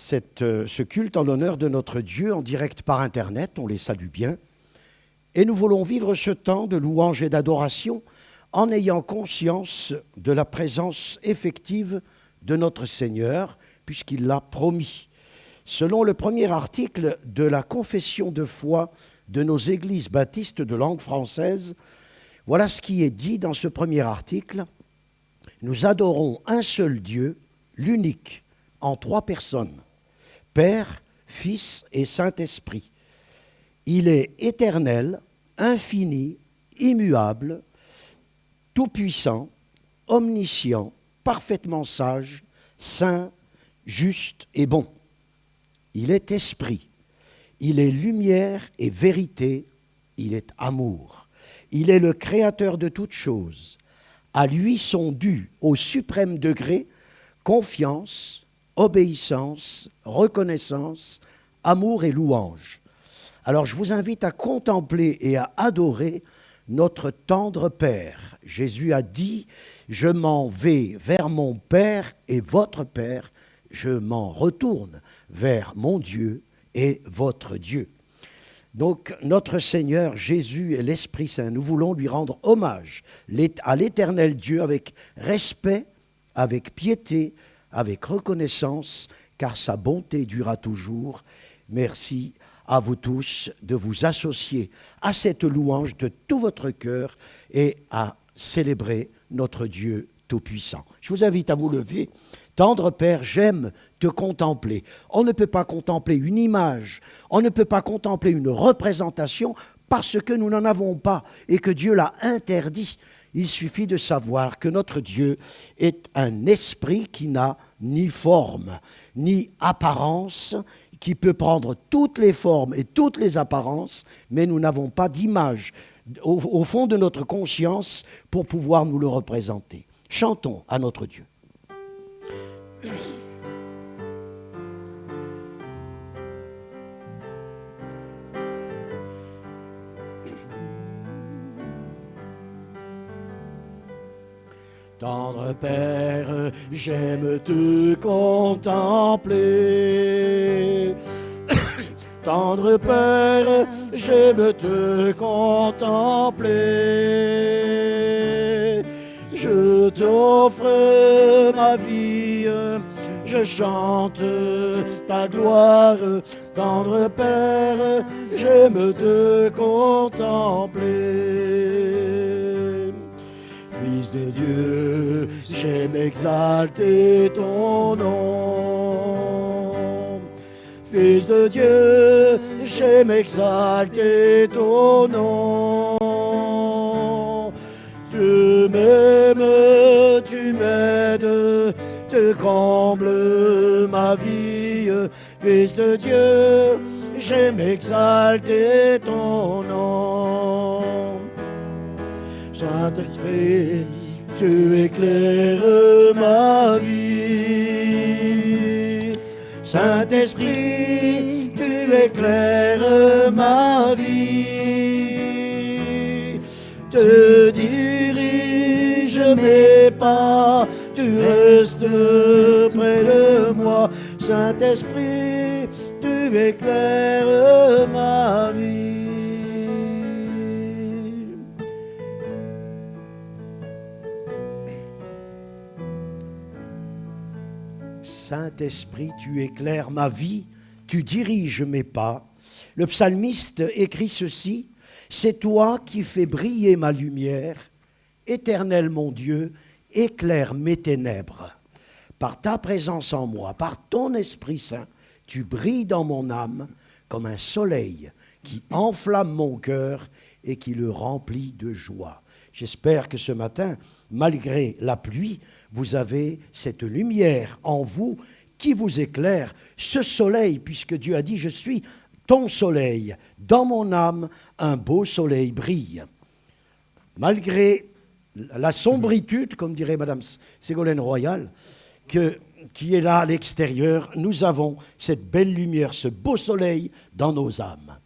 ce culte en l'honneur de notre Dieu en direct par Internet. On les salue bien. Et nous voulons vivre ce temps de louange et d'adoration en ayant conscience de la présence effective de notre Seigneur, puisqu'il l'a promis. Selon le premier article de la confession de foi de nos églises baptistes de langue française, voilà ce qui est dit dans ce premier article. Nous adorons un seul Dieu, l'unique, en trois personnes, Père, Fils et Saint-Esprit. Il est éternel, infini, immuable, tout-puissant, omniscient, parfaitement sage, saint, juste et bon. Il est esprit, il est lumière et vérité, il est amour. Il est le créateur de toutes choses. À lui sont dus au suprême degré confiance, obéissance, reconnaissance, amour et louange. Alors je vous invite à contempler et à adorer notre tendre Père. Jésus a dit « Je m'en vais vers mon Père et votre Père, je m'en retourne vers mon Dieu et votre Dieu. » Donc notre Seigneur Jésus et l'Esprit Saint, nous voulons lui rendre hommage à l'Éternel Dieu avec respect, avec piété, avec reconnaissance, car sa bonté durera toujours. Merci à vous tous de vous associer à cette louange de tout votre cœur et à célébrer notre Dieu Tout-Puissant. Je vous invite à vous lever. Tendre Père, j'aime te contempler. On ne peut pas contempler une image, on ne peut pas contempler une représentation parce que nous n'en avons pas et que Dieu l'a interdit. Il suffit de savoir que notre Dieu est un esprit qui n'a ni forme, ni apparence, qui peut prendre toutes les formes et toutes les apparences, mais nous n'avons pas d'image au fond de notre conscience pour pouvoir nous le représenter. Chantons à notre Dieu. Tendre Père, j'aime te contempler. Tendre Père, j'aime te contempler. Je t'offre ma vie, je chante ta gloire. Tendre Père, j'aime te contempler. Fils de Dieu, j'aime exalter ton nom. Fils de Dieu, j'aime exalter ton nom. Tu m'aimes, tu m'aides, tu combles ma vie. Fils de Dieu, j'aime exalter ton nom. Saint-Esprit, tu éclaires ma vie. Saint-Esprit, tu éclaires ma vie. Te dirige mes pas, tu restes près de moi. Saint-Esprit, tu éclaires ma vie. Saint-Esprit, tu éclaires ma vie, tu diriges mes pas. Le psalmiste écrit ceci, « C'est toi qui fais briller ma lumière, Éternel mon Dieu, éclaire mes ténèbres. Par ta présence en moi, par ton Esprit Saint, tu brilles dans mon âme comme un soleil qui enflamme mon cœur et qui le remplit de joie. » J'espère que ce matin, malgré la pluie, vous avez cette lumière en vous qui vous éclaire, ce soleil, puisque Dieu a dit « Je suis ton soleil, dans mon âme, un beau soleil brille. » Malgré la sombritude, comme dirait Madame Ségolène Royal, qui est là à l'extérieur, nous avons cette belle lumière, ce beau soleil dans nos âmes.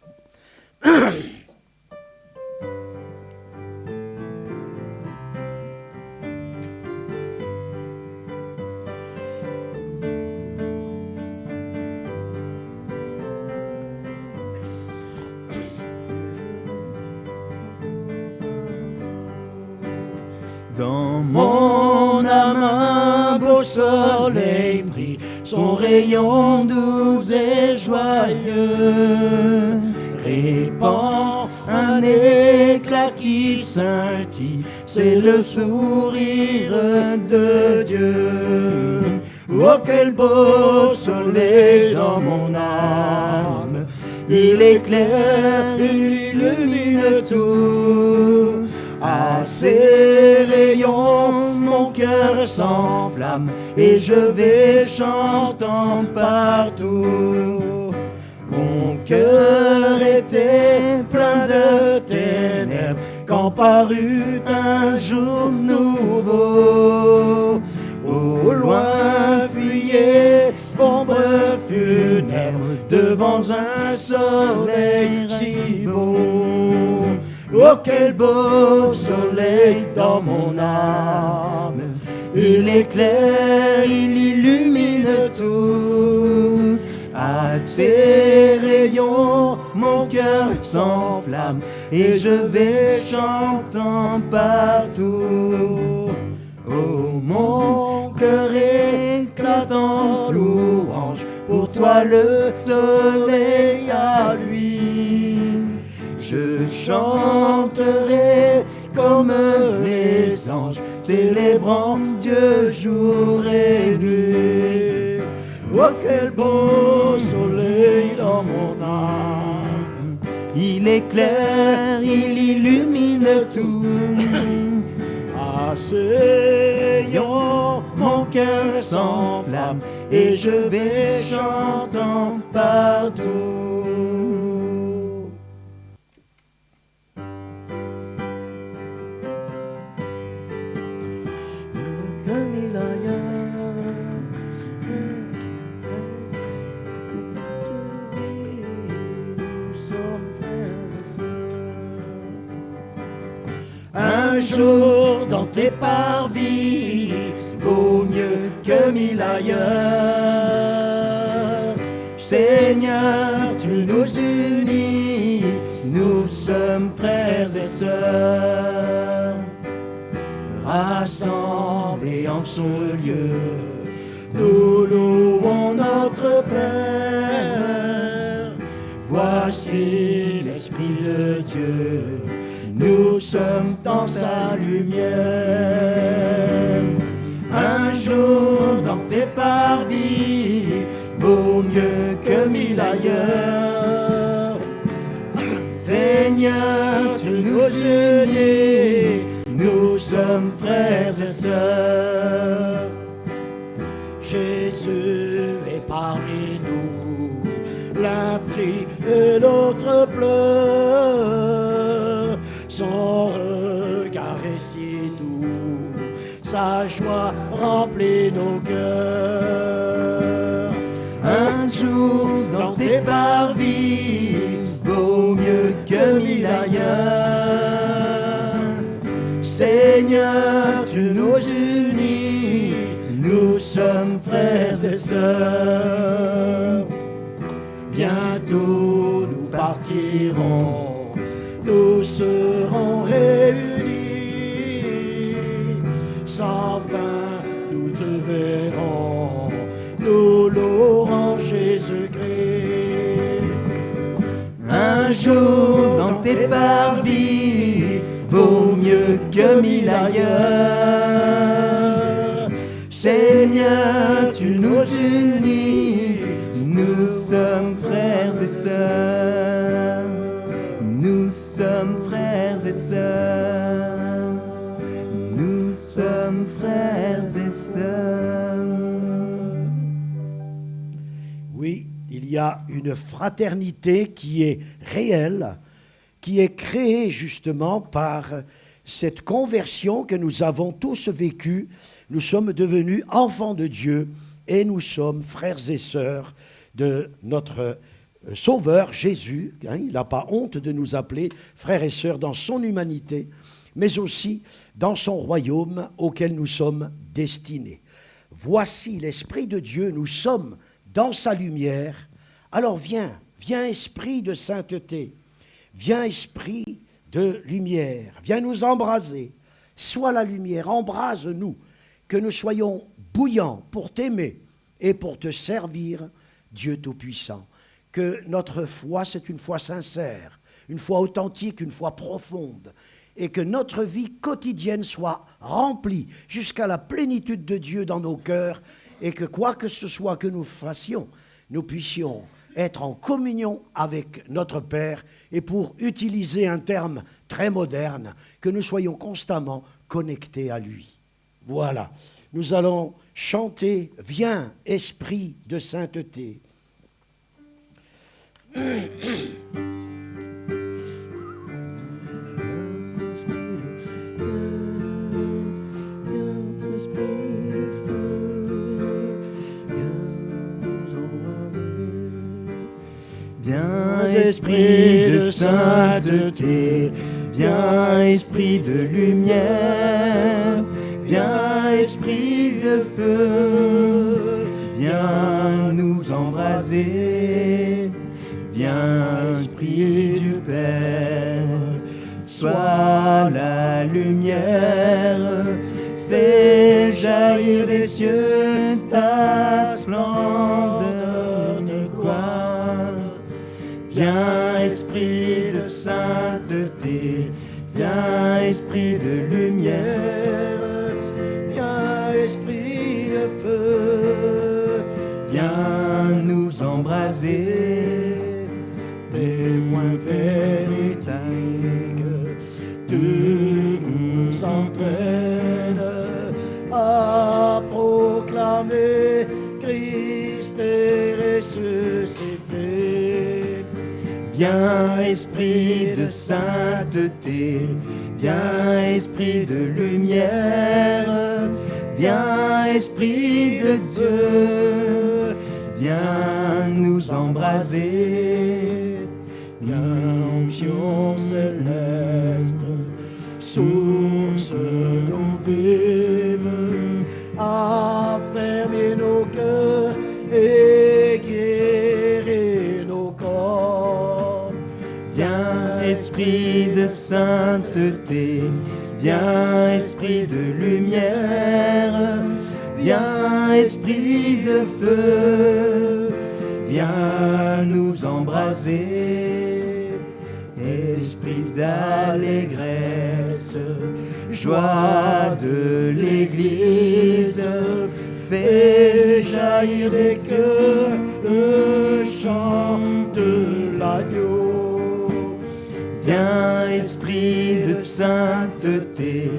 soleil brille, son rayon doux et joyeux répand un éclat qui scintille, c'est le sourire de Dieu. Oh, quel beau soleil dans mon âme, il éclaire, il illumine tout. À ses rayons, mon cœur s'enflamme et je vais chantant partout. Mon cœur était plein de ténèbres quand parut un jour nouveau. Au loin fuyait ombre funèbre devant un soleil si beau. Oh, quel beau soleil dans mon âme, il éclaire, il illumine tout. À ses rayons, mon cœur s'enflamme et je vais chantant partout. Oh, mon cœur éclate en louange, pour toi le soleil à lui. Je chanterai comme les anges, célébrant Dieu jour et nuit. Oh, quel beau soleil dans mon âme, il éclaire, il illumine tout. À ses rayons, mon cœur s'enflamme et je vais chantant partout. Comme il un jour dans tes parvis vaut mieux que 1000 ailleurs. Seigneur, tu nous unis, nous sommes frères et sœurs. Rassemblés en son lieu, nous louons notre Père. Voici l'Esprit de Dieu, nous sommes dans sa lumière. Un jour dans ses parvis vaut mieux que 1000 ailleurs. Seigneur, tu nous unis, nous sommes frères et sœurs. Jésus est parmi nous, l'un prie et l'autre pleure. Son regard est si doux, sa joie remplit nos cœurs. Un jour dans tes parvis vaut mieux que 1000 ailleurs. Seigneur, tu nous unis, nous sommes frères et sœurs. Bientôt nous partirons, nous serons réunis. Sans fin nous te verrons, nous louerons Jésus-Christ. Un jour dans tes parvis vaut mieux que 1000 ailleurs. Seigneur, tu nous unis, nous sommes frères et sœurs. Nous sommes frères et sœurs. Nous sommes frères et sœurs. Oui, il y a une fraternité qui est réelle, qui est créée justement par cette conversion que nous avons tous vécue. Nous sommes devenus enfants de Dieu et nous sommes frères et sœurs de notre Sauveur Jésus. Il n'a pas honte de nous appeler frères et sœurs dans son humanité, mais aussi dans son royaume auquel nous sommes destinés. Voici l'Esprit de Dieu, nous sommes dans sa lumière. Alors viens Esprit de sainteté, viens Esprit de lumière, viens nous embraser. Sois la lumière, embrase-nous, que nous soyons bouillant pour t'aimer et pour te servir, Dieu Tout-Puissant. Que notre foi, c'est une foi sincère, une foi authentique, une foi profonde, et que notre vie quotidienne soit remplie jusqu'à la plénitude de Dieu dans nos cœurs, et que quoi que ce soit que nous fassions, nous puissions être en communion avec notre Père, et pour utiliser un terme très moderne, que nous soyons constamment connectés à lui. Voilà, nous allons chanter « Viens, Esprit de sainteté ». Viens, Esprit de sainteté, viens, Esprit de lumière, viens, Esprit de feu, viens nous embraser, viens, Esprit du Père, sois la lumière, fais jaillir des cieux ta splendeur de gloire. Viens, Esprit de sainteté, viens, Esprit de lumière, viens, Esprit de feu, viens nous embraser, témoins véritables, tu nous entraînes à proclamer Christ est ressuscité. Viens, Esprit de sainteté, viens, Esprit de lumière, viens, Esprit de Dieu, viens nous embraser. Viens, onction céleste, source d'eau vive, affermir nos cœurs et guérir nos corps. Viens, Esprit de sainteté, viens, Esprit de lumière, viens, Esprit de feu, viens nous embraser. Esprit d'allégresse, joie de l'Église, fais jaillir des cœurs le chant de l'agneau. Viens, Esprit de sainteté,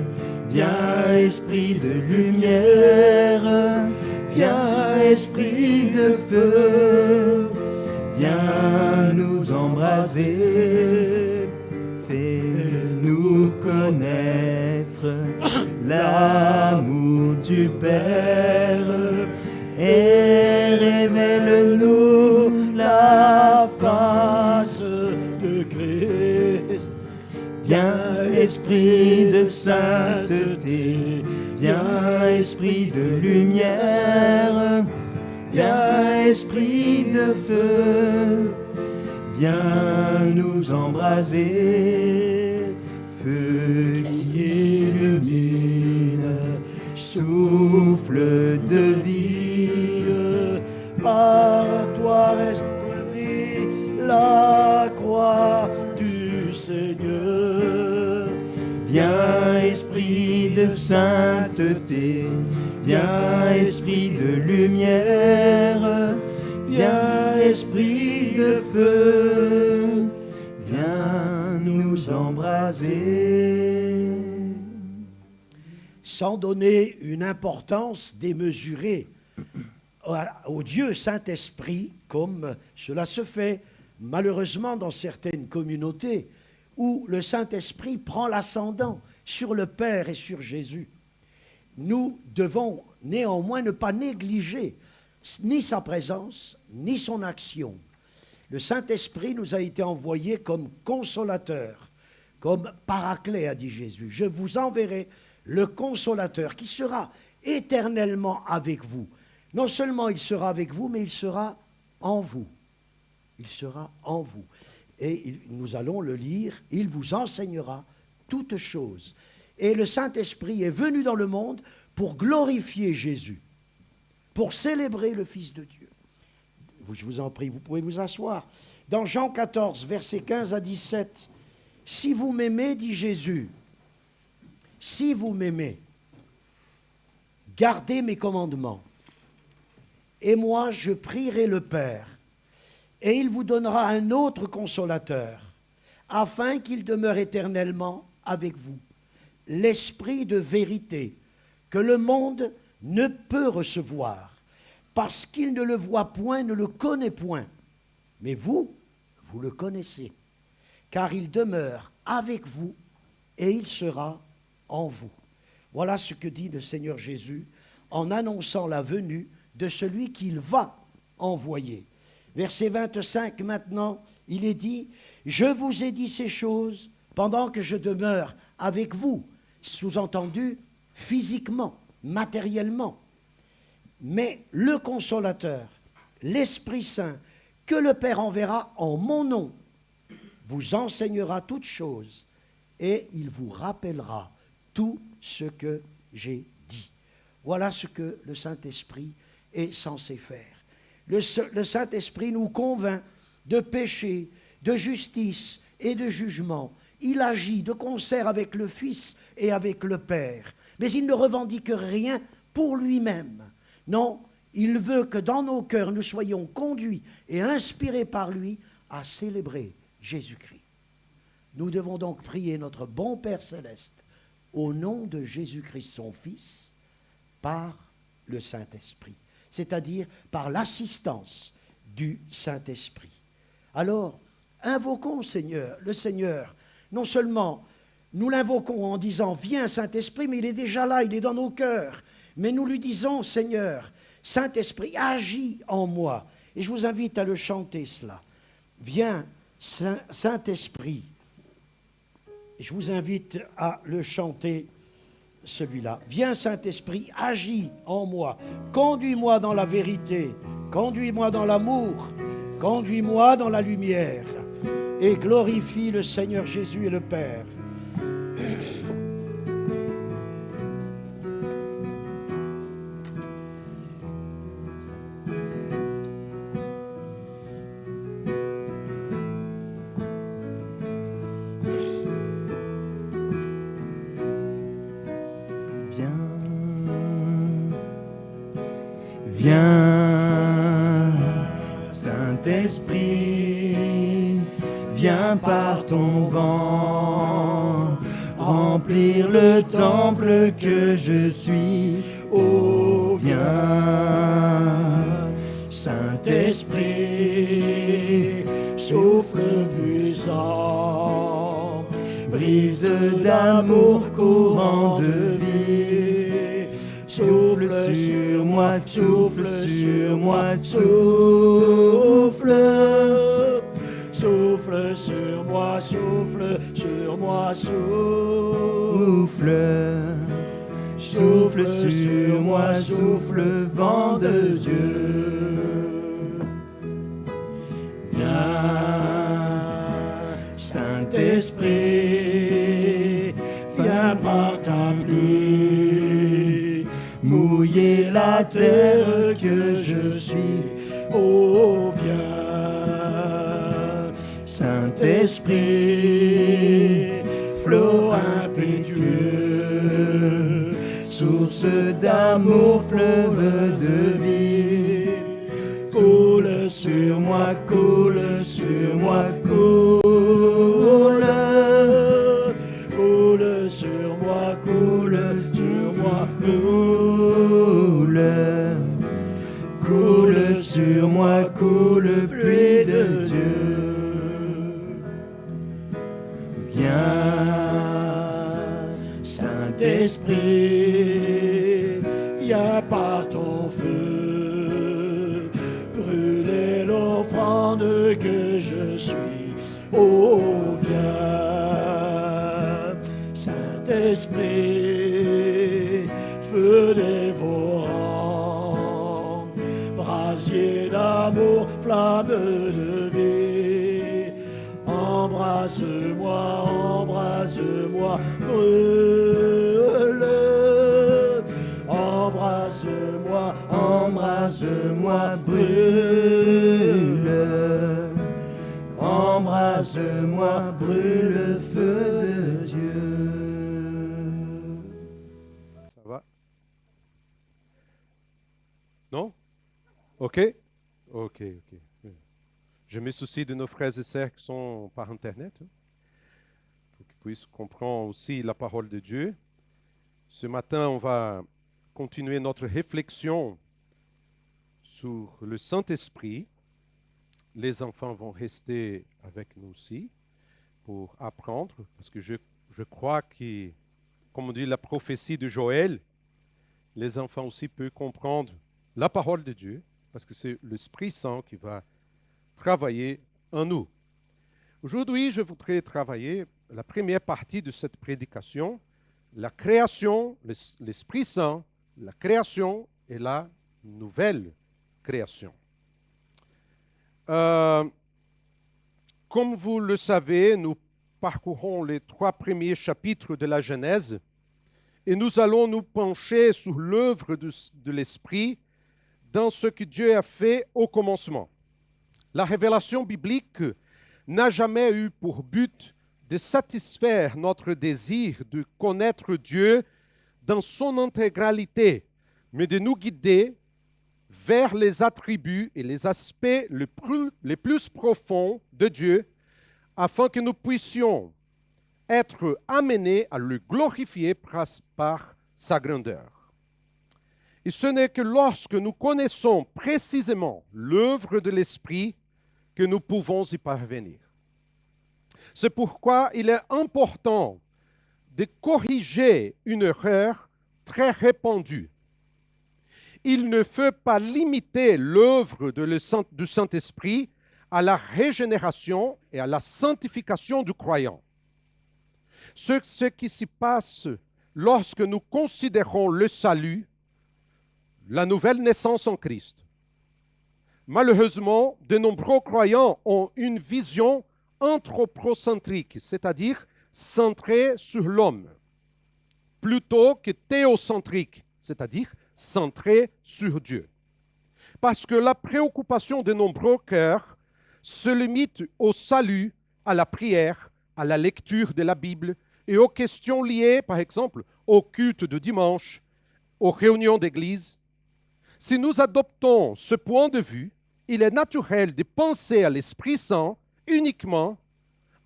viens, Esprit de lumière, viens, Esprit de feu, viens nous embraser, fais-nous connaître l'amour du Père et révèle-nous la face de Christ. Viens, Esprit de sainteté, viens, Esprit de lumière, viens, Esprit de feu, viens nous embraser, feu qui illumine, souffle de vie, par toi reste la croix du Seigneur. Viens, Esprit de sainteté, viens, Esprit de lumière, viens, Esprit de feu, viens nous embraser. Sans donner une importance démesurée au Dieu Saint-Esprit, comme cela se fait malheureusement dans certaines communautés, où le Saint-Esprit prend l'ascendant sur le Père et sur Jésus. Nous devons néanmoins ne pas négliger ni sa présence, ni son action. Le Saint-Esprit nous a été envoyé comme consolateur, comme paraclet, a dit Jésus. Je vous enverrai le consolateur qui sera éternellement avec vous. Non seulement il sera avec vous, mais il sera en vous. Il sera en vous. Et nous allons le lire, il vous enseignera toutes choses. Et le Saint-Esprit est venu dans le monde pour glorifier Jésus. pour célébrer le Fils de Dieu. Je vous en prie, vous pouvez vous asseoir. Dans Jean 14, versets 15 à 17, « Si vous m'aimez, dit Jésus, si vous m'aimez, gardez mes commandements, et moi je prierai le Père, et il vous donnera un autre consolateur, afin qu'il demeure éternellement avec vous, l'Esprit de vérité, que le monde ne peut recevoir, parce qu'il ne le voit point, ne le connaît point. Mais vous, vous le connaissez, car il demeure avec vous et il sera en vous. » Voilà ce que dit le Seigneur Jésus en annonçant la venue de celui qu'il va envoyer. Verset 25 maintenant, il est dit « Je vous ai dit ces choses pendant que je demeure avec vous », sous-entendu physiquement, matériellement. Mais le Consolateur, l'Esprit Saint, que le Père enverra en mon nom, vous enseignera toutes choses et il vous rappellera tout ce que j'ai dit. Voilà ce que le Saint-Esprit est censé faire. Le Saint-Esprit nous convainc de péché, de justice et de jugement. Il agit de concert avec le Fils et avec le Père. Mais il ne revendique rien pour lui-même. Non, il veut que dans nos cœurs, nous soyons conduits et inspirés par lui à célébrer Jésus-Christ. Nous devons donc prier notre bon Père céleste au nom de Jésus-Christ, son Fils, par le Saint-Esprit, c'est-à-dire par l'assistance du Saint-Esprit. Alors, invoquons le Seigneur. Non seulement nous l'invoquons en disant « Viens Saint-Esprit », mais il est déjà là, il est dans nos cœurs. Mais nous lui disons « Seigneur, Saint-Esprit, agis en moi ». Et je vous invite à le chanter cela. « Viens Saint-Esprit ». Je vous invite à le chanter celui-là. « Viens Saint-Esprit, agis en moi, conduis-moi dans la vérité, conduis-moi dans l'amour, conduis-moi dans la lumière et glorifie le Seigneur Jésus et le Père. » Viens, Saint-Esprit, viens par ton vent, remplir le temple que je suis. Oh, viens, Saint-Esprit, souffle puissant, brise d'amour, courant de vie. Souffle sur moi, souffle sur moi, souffle. Souffle sur moi, souffle sur moi, souffle. Souffle sur moi, souffle, vent de Dieu. Viens, Saint-Esprit, viens par ta pluie, mouiller la terre que je suis. Oh, viens, Saint-Esprit, flot impétueux, source d'amour, fleuve de vie. Coule sur moi, coule sur moi, coule. Coule sur moi, coule sur moi, coule. Coule sur moi, coule, pluie de Dieu. Viens, Saint-Esprit, viens par ton feu, brûler l'offrande que je suis. Oh, viens, Saint-Esprit, feu dévorant, brasier d'amour, flamme de vie. Embrase-moi, embrase-moi, brûle. Embrase-moi, Embrase-moi, brûle. Embrase-moi, brûle le feu de Dieu. Ça va? Non? OK? OK. Je me soucie de nos frères et sœurs qui sont par Internet, pour qu'ils puissent comprendre aussi la parole de Dieu. Ce matin, on va continuer notre réflexion sur le Saint-Esprit. Les enfants vont rester avec nous aussi pour apprendre, parce que je crois que, comme on dit la prophétie de Joël, les enfants aussi peuvent comprendre la parole de Dieu, parce que c'est l'Esprit Saint qui va travailler en nous. Aujourd'hui, je voudrais travailler la première partie de cette prédication, la création, l'Esprit Saint, la création et la nouvelle création. Comme vous le savez, nous parcourons les 3 premiers chapitres de la Genèse et nous allons nous pencher sur l'œuvre de l'Esprit dans ce que Dieu a fait au commencement. La révélation biblique n'a jamais eu pour but de satisfaire notre désir de connaître Dieu dans son intégralité, mais de nous guider vers les attributs et les aspects les plus profonds de Dieu, afin que nous puissions être amenés à le glorifier par sa grandeur. Et ce n'est que lorsque nous connaissons précisément l'œuvre de l'Esprit que nous pouvons y parvenir. C'est pourquoi il est important de corriger une erreur très répandue. Il ne faut pas limiter l'œuvre du Saint-Esprit à la régénération et à la sanctification du croyant. Ce qui se passe lorsque nous considérons le salut, la nouvelle naissance en Christ. Malheureusement, de nombreux croyants ont une vision anthropocentrique, c'est-à-dire centrée sur l'homme, plutôt que théocentrique, c'est-à-dire centrée sur Dieu. Parce que la préoccupation de nombreux cœurs se limite au salut, à la prière, à la lecture de la Bible et aux questions liées, par exemple, au culte de dimanche, aux réunions d'église. Si nous adoptons ce point de vue, il est naturel de penser à l'Esprit Saint uniquement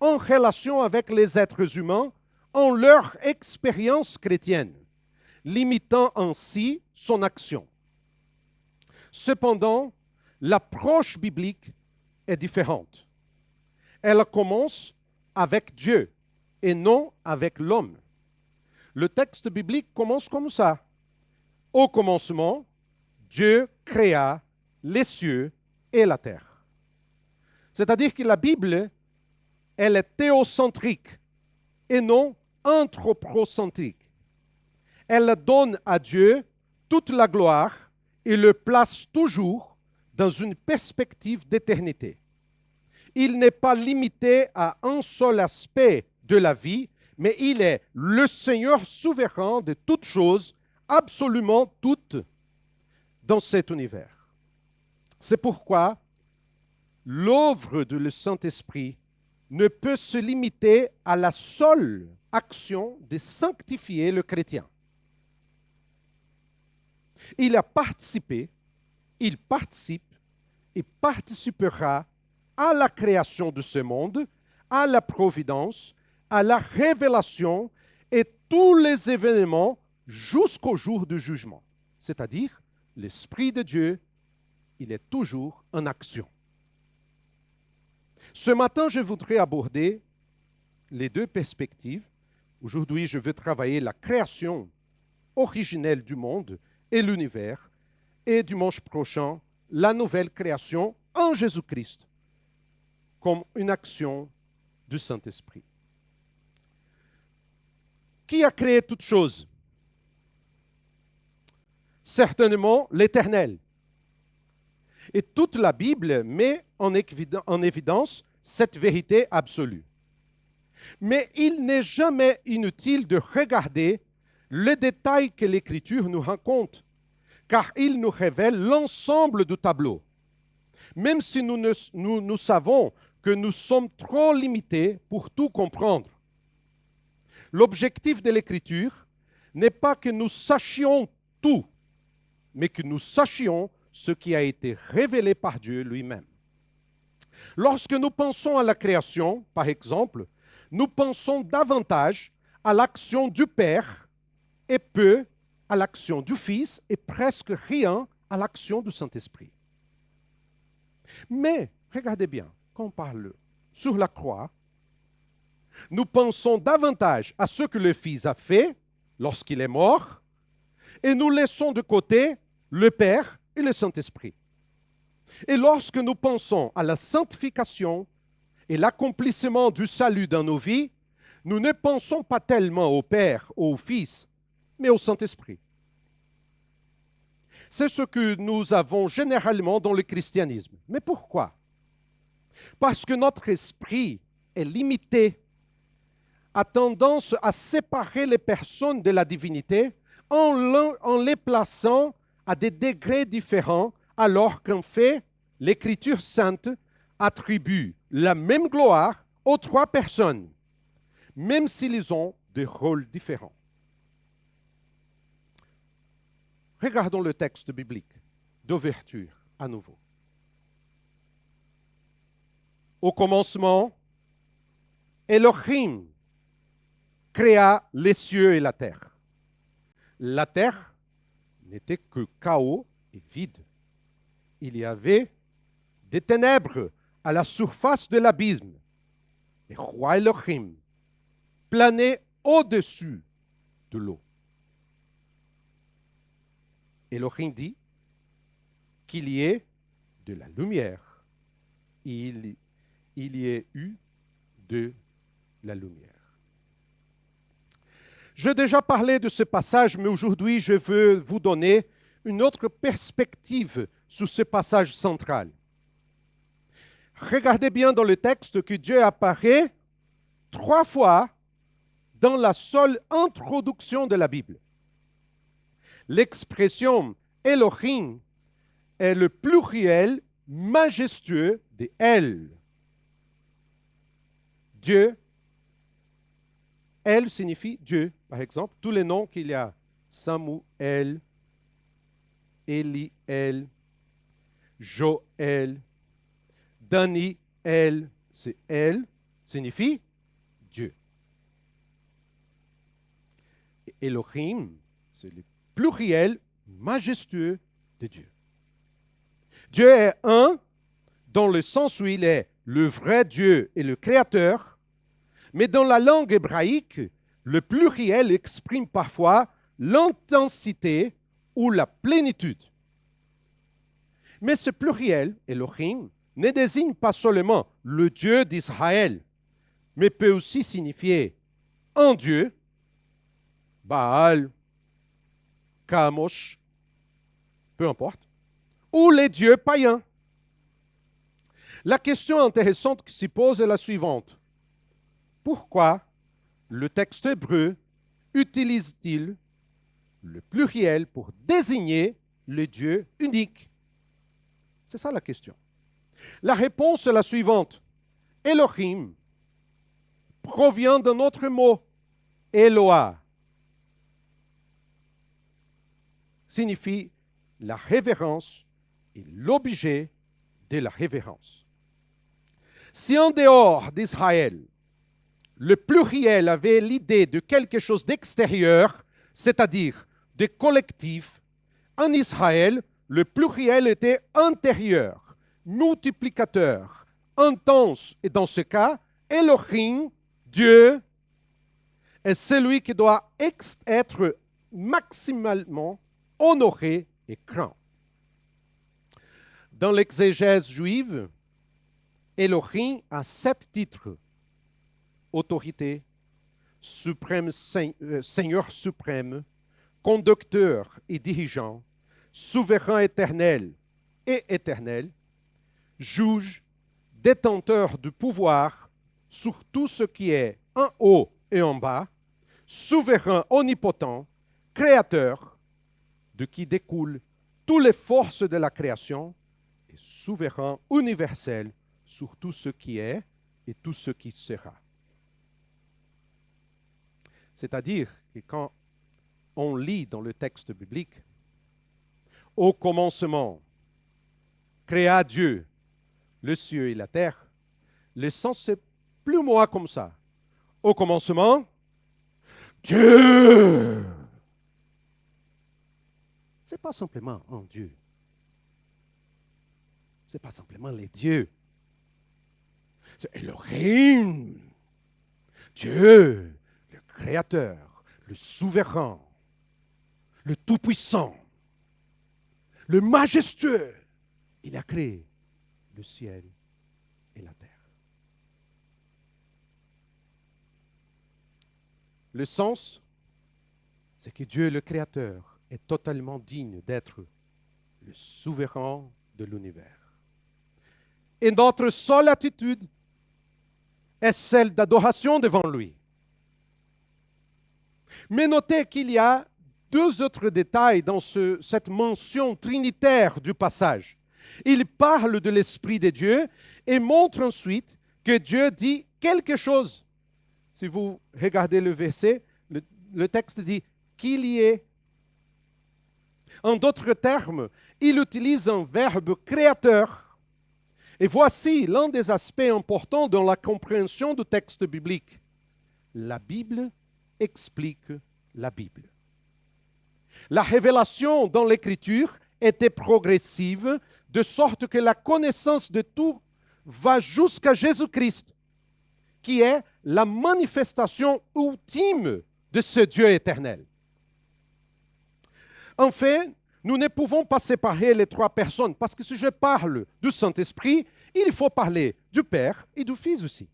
en relation avec les êtres humains en leur expérience chrétienne, limitant ainsi son action. Cependant, l'approche biblique est différente. Elle commence avec Dieu et non avec l'homme. Le texte biblique commence comme ça. Au commencement, Dieu créa les cieux et la terre. C'est-à-dire que la Bible, elle est théocentrique et non anthropocentrique. Elle donne à Dieu toute la gloire et le place toujours dans une perspective d'éternité. Il n'est pas limité à un seul aspect de la vie, mais il est le Seigneur souverain de toutes choses, absolument toutes, dans cet univers. C'est pourquoi l'œuvre de le Saint-Esprit ne peut se limiter à la seule action de sanctifier le chrétien. Il a participé, il participe et participera à la création de ce monde, à la providence, à la révélation et tous les événements jusqu'au jour du jugement. C'est-à-dire, l'Esprit de Dieu, il est toujours en action. Ce matin, je voudrais aborder les deux perspectives. Aujourd'hui, je veux travailler la création originelle du monde et l'univers, et dimanche prochain, la nouvelle création en Jésus-Christ, comme une action du Saint-Esprit. Qui a créé toutes choses? Certainement l'Éternel. Et toute la Bible met en évidence cette vérité absolue. Mais il n'est jamais inutile de regarder le détail que l'Écriture nous raconte, car il nous révèle l'ensemble du tableau. Même si nous savons que nous sommes trop limités pour tout comprendre. L'objectif de l'Écriture n'est pas que nous sachions tout, mais que nous sachions ce qui a été révélé par Dieu lui-même. Lorsque nous pensons à la création, par exemple, nous pensons davantage à l'action du Père et peu à l'action du Fils et presque rien à l'action du Saint-Esprit. Mais, regardez bien, quand on parle sur la croix, nous pensons davantage à ce que le Fils a fait lorsqu'il est mort et nous laissons de côté le Père et le Saint-Esprit. Et lorsque nous pensons à la sanctification et l'accomplissement du salut dans nos vies, nous ne pensons pas tellement au Père ou au Fils, mais au Saint-Esprit. C'est ce que nous avons généralement dans le christianisme. Mais pourquoi? Parce que notre esprit est limité, a tendance à séparer les personnes de la divinité en les plaçant à des degrés différents, alors qu'en fait, l'Écriture sainte attribue la même gloire aux trois personnes, même s'ils ont des rôles différents. Regardons le texte biblique d'ouverture à nouveau. Au commencement, Elohim créa les cieux et la terre. La terre n'était que chaos et vide. Il y avait des ténèbres à la surface de l'abîme. Le roi Elohim planait au-dessus de l'eau. Elohim dit qu'il y ait de la lumière. Il y ait eu de la lumière. J'ai déjà parlé de ce passage, mais aujourd'hui, je veux vous donner une autre perspective sur ce passage central. Regardez bien dans le texte que Dieu apparaît 3 fois dans la seule introduction de la Bible. L'expression Elohim est le pluriel majestueux de El. Dieu, El signifie Dieu. Par exemple, tous les noms qu'il y a, Samuel, Eliel, Joël, Daniel, c'est El, signifie Dieu. Et Elohim, c'est le pluriel majestueux de Dieu. Dieu est un dans le sens où il est le vrai Dieu et le Créateur, mais dans la langue hébraïque, le pluriel exprime parfois l'intensité ou la plénitude. Mais ce pluriel, Elohim, ne désigne pas seulement le Dieu d'Israël, mais peut aussi signifier un Dieu, Baal, Kamosh, peu importe, ou les dieux païens. La question intéressante qui s'y pose est la suivante. Pourquoi le texte hébreu utilise-t-il le pluriel pour désigner le Dieu unique? C'est ça la question. La réponse est la suivante. Elohim provient d'un autre mot, Eloah. Signifie la révérence et l'objet de la révérence. Si en dehors d'Israël, le pluriel avait l'idée de quelque chose d'extérieur, c'est-à-dire de collectif, en Israël, le pluriel était intérieur, multiplicateur, intense, et dans ce cas, Elohim, Dieu, est celui qui doit être maximalement honoré et craint. Dans l'exégèse juive, Elohim a 7 titres. Autorité, suprême, Seigneur suprême, conducteur et dirigeant, souverain éternel et éternel, juge, détenteur du pouvoir sur tout ce qui est en haut et en bas, souverain omnipotent, créateur, de qui découle toutes les forces de la création et souverain universel sur tout ce qui est et tout ce qui sera. C'est-à-dire que quand on lit dans le texte biblique, au commencement, créa Dieu le ciel et la terre, le sens c'est plus ou moins comme ça. Au commencement, Dieu. Ce n'est pas simplement un Dieu. Ce n'est pas simplement les dieux. C'est Elohim. Dieu, le Créateur, le Souverain, le Tout-Puissant, le Majestueux. Il a créé le ciel et la terre. Le sens, c'est que Dieu, le Créateur, est totalement digne d'être le souverain de l'univers. Et notre seule attitude est celle d'adoration devant lui. Mais notez qu'il y a deux autres détails dans cette mention trinitaire du passage. Il parle de l'Esprit de Dieu et montre ensuite que Dieu dit quelque chose. Si vous regardez le verset, le texte dit qu'il y ait. En d'autres termes, il utilise un verbe créateur. Et voici l'un des aspects importants dans la compréhension du texte biblique. La Bible explique la Bible. La révélation dans l'Écriture était progressive, de sorte que la connaissance de tout va jusqu'à Jésus-Christ, qui est la manifestation ultime de ce Dieu éternel. En fait, nous ne pouvons pas séparer les trois personnes, parce que si je parle du Saint-Esprit, il faut parler du Père et du Fils aussi.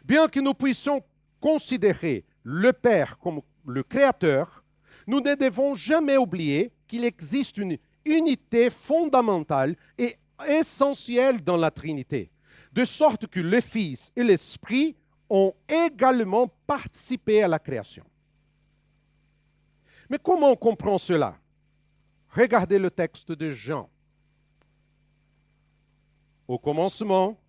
Bien que nous puissions considérer le Père comme le Créateur, nous ne devons jamais oublier qu'il existe une unité fondamentale et essentielle dans la Trinité, de sorte que le Fils et l'Esprit ont également participé à la création. Mais comment on comprend cela? Regardez le texte de Jean. Au commencement,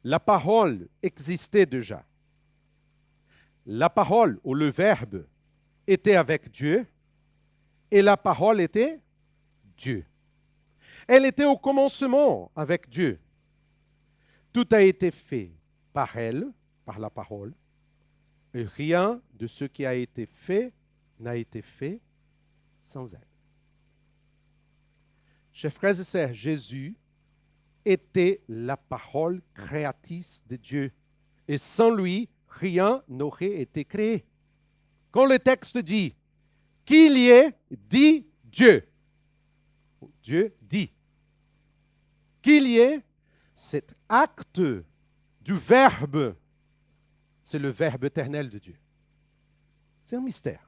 la parole existait déjà. La parole ou le Verbe était avec Dieu et la parole était Dieu. Elle était au commencement avec Dieu. Tout a été fait par elle, par la parole, et rien de ce qui a été fait n'a été fait sans elle. Chers frères et sœurs, Jésus était la parole créatrice de Dieu. Et sans lui, rien n'aurait été créé. Quand le texte dit qu'il y ait, dit Dieu. Dieu dit. Qu'il y ait, cet acte du Verbe, c'est le Verbe éternel de Dieu. C'est un mystère.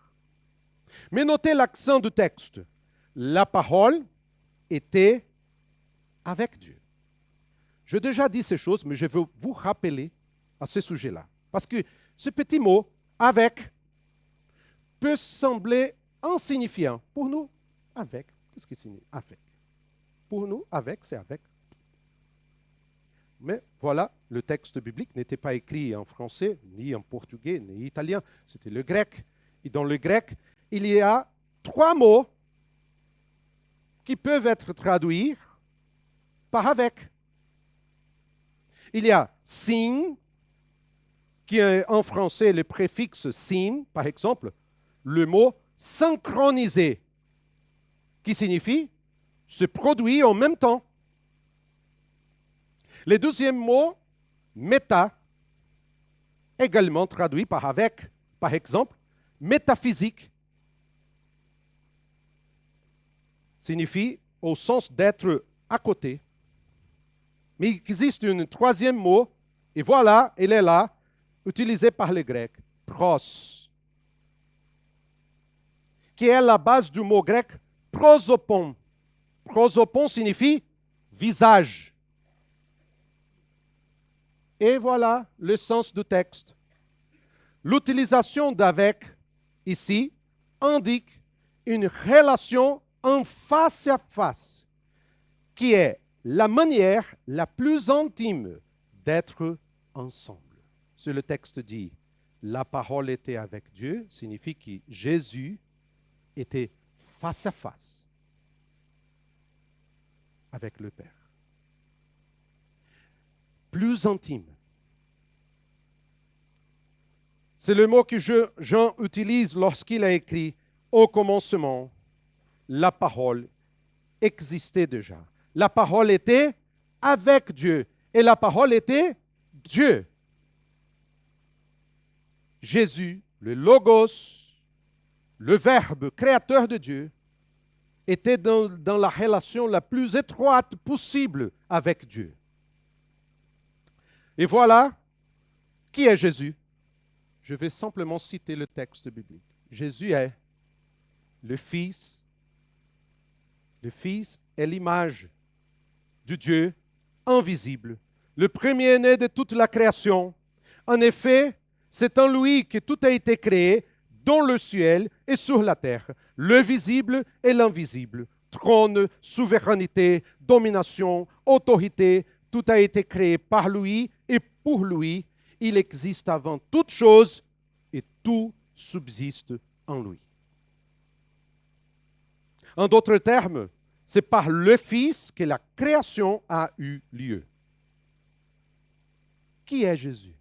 Mais notez l'accent du texte. La parole était avec Dieu. J'ai déjà dit ces choses, mais je veux vous rappeler à ce sujet-là. Parce que ce petit mot, avec, peut sembler insignifiant. Pour nous, avec, qu'est-ce que signifie avec? Pour nous, avec, c'est avec. Mais voilà, le texte biblique n'était pas écrit en français, ni en portugais, ni en italien. C'était le grec. Et dans le grec, il y a 3 mots qui peuvent être traduits par avec. Il y a signe, qui est en français le préfixe signe, par exemple, le mot synchroniser, qui signifie se produire en même temps. Le deuxième mot, méta, également traduit par avec, par exemple, métaphysique, signifie au sens d'être à côté. Mais il existe un troisième mot, et voilà, il est là, utilisé par les Grecs, pros, qui est la base du mot grec prosopon. Prosopon signifie visage. Et voilà le sens du texte. L'utilisation d'avec ici indique une relation en face à face, qui est la manière la plus intime d'être ensemble. Ce que le texte dit, la parole était avec Dieu, signifie que Jésus était face à face avec le Père. Plus intime. C'est le mot que Jean utilise lorsqu'il a écrit « Au commencement, la parole existait déjà. La parole était avec Dieu et la parole était Dieu. » Jésus, le Logos, le Verbe créateur de Dieu, était dans la relation la plus étroite possible avec Dieu. Et voilà, qui est Jésus? Je vais simplement citer le texte biblique. Jésus est le Fils. Le Fils est l'image du Dieu invisible, le premier-né de toute la création. En effet, c'est en lui que tout a été créé, dans le ciel et sur la terre, le visible et l'invisible. Trône, souveraineté, domination, autorité, tout a été créé par lui et pour lui. Il existe avant toute chose et tout subsiste en lui. En d'autres termes, c'est par le Fils que la création a eu lieu. Qui est Jésus?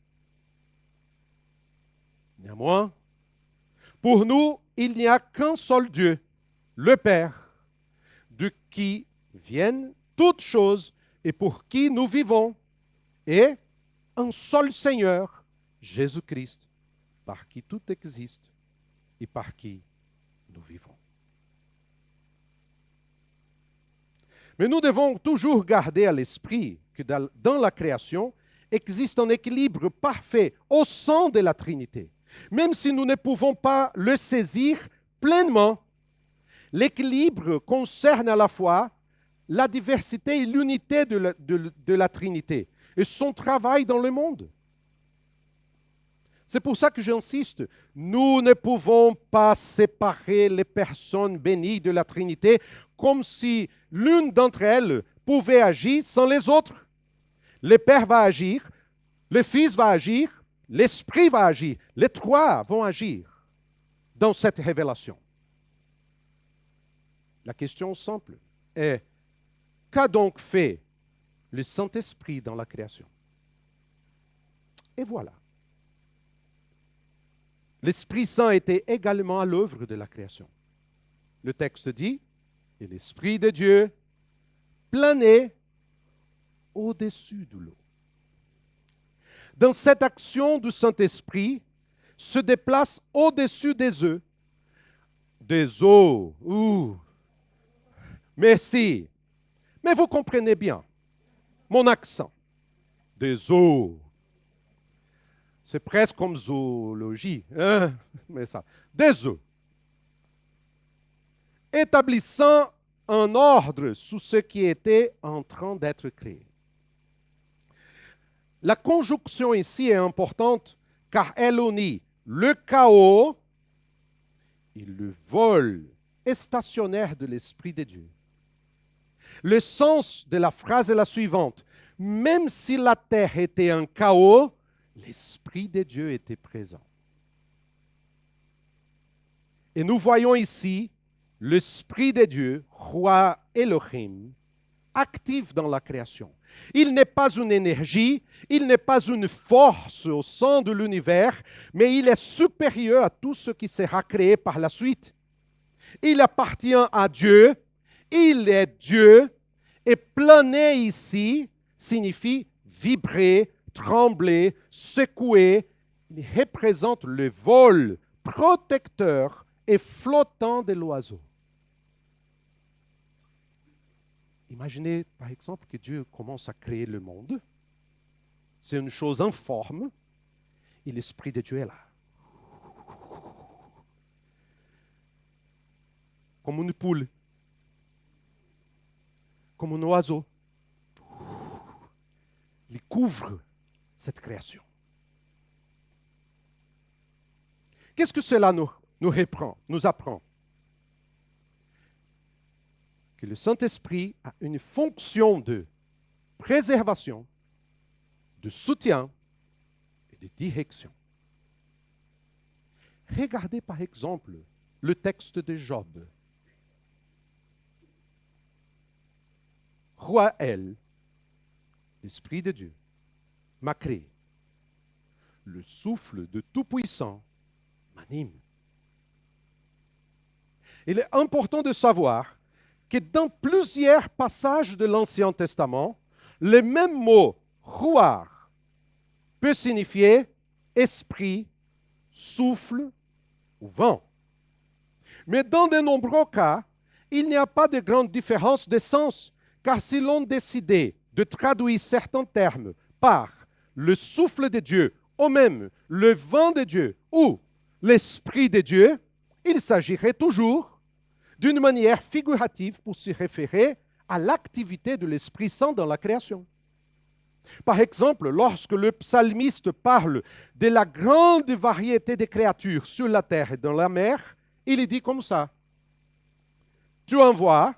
Néanmoins, pour nous, il n'y a qu'un seul Dieu, le Père, de qui viennent toutes choses et pour qui nous vivons, et un seul Seigneur, Jésus-Christ, par qui tout existe et par qui nous vivons. Mais nous devons toujours garder à l'esprit que dans la création existe un équilibre parfait au sein de la Trinité. Même si nous ne pouvons pas le saisir pleinement, l'équilibre concerne à la fois la diversité et l'unité de la Trinité et son travail dans le monde. C'est pour ça que j'insiste, nous ne pouvons pas séparer les personnes bénies de la Trinité comme si l'une d'entre elles pouvait agir sans les autres. Le Père va agir, le Fils va agir, l'Esprit va agir. Les trois vont agir dans cette révélation. La question simple est, qu'a donc fait le Saint-Esprit dans la création? Et voilà. L'Esprit Saint était également à l'œuvre de la création. Le texte dit, et l'Esprit de Dieu planait au-dessus de l'eau. Dans cette action du Saint-Esprit, se déplace au-dessus des eaux. Des eaux. Merci. Mais vous comprenez bien mon accent. Des eaux. C'est presque comme zoologie. Hein? Mais ça. Des eaux. Établissant un ordre sous ce qui était en train d'être créé. La conjonction ici est importante car elle unit le chaos et le vol stationnaire de l'Esprit de Dieu. Le sens de la phrase est la suivante. Même si la terre était un chaos, l'Esprit de Dieu était présent. Et nous voyons ici l'Esprit de Dieu, roi Elohim, actif dans la création. Il n'est pas une énergie, il n'est pas une force au sein de l'univers, mais il est supérieur à tout ce qui sera créé par la suite. Il appartient à Dieu, il est Dieu, et planer ici signifie vibrer, trembler, secouer. Il représente le vol protecteur et flottant de l'oiseau. Imaginez, par exemple, que Dieu commence à créer le monde. C'est une chose informe et l'Esprit de Dieu est là. Comme une poule, comme un oiseau. Il couvre cette création. Qu'est-ce que cela nous apprend? que le Saint-Esprit a une fonction de préservation, de soutien et de direction. Regardez par exemple le texte de Job. Roi El, l'Esprit de Dieu, m'a créé. Le souffle de Tout-Puissant m'anime. Il est important de savoir que dans plusieurs passages de l'Ancien Testament, le même mot « ruach » peut signifier esprit, souffle ou vent. Mais dans de nombreux cas, il n'y a pas de grande différence de sens, car si l'on décidait de traduire certains termes par le souffle de Dieu, ou même le vent de Dieu, ou l'Esprit de Dieu, il s'agirait toujours d'une manière figurative pour se référer à l'activité de l'Esprit Saint dans la création. Par exemple, lorsque le psalmiste parle de la grande variété des créatures sur la terre et dans la mer, il dit comme ça: tu envoies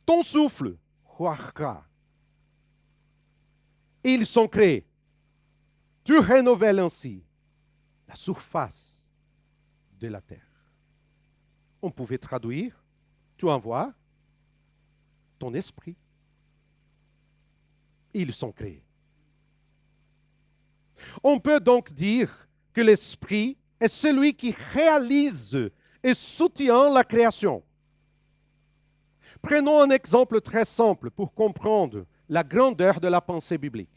ton souffle, et ils sont créés. Tu renouvelles ainsi la surface de la terre. On pouvait traduire: tu envoies ton esprit. Ils sont créés. On peut donc dire que l'esprit est celui qui réalise et soutient la création. Prenons un exemple très simple pour comprendre la grandeur de la pensée biblique.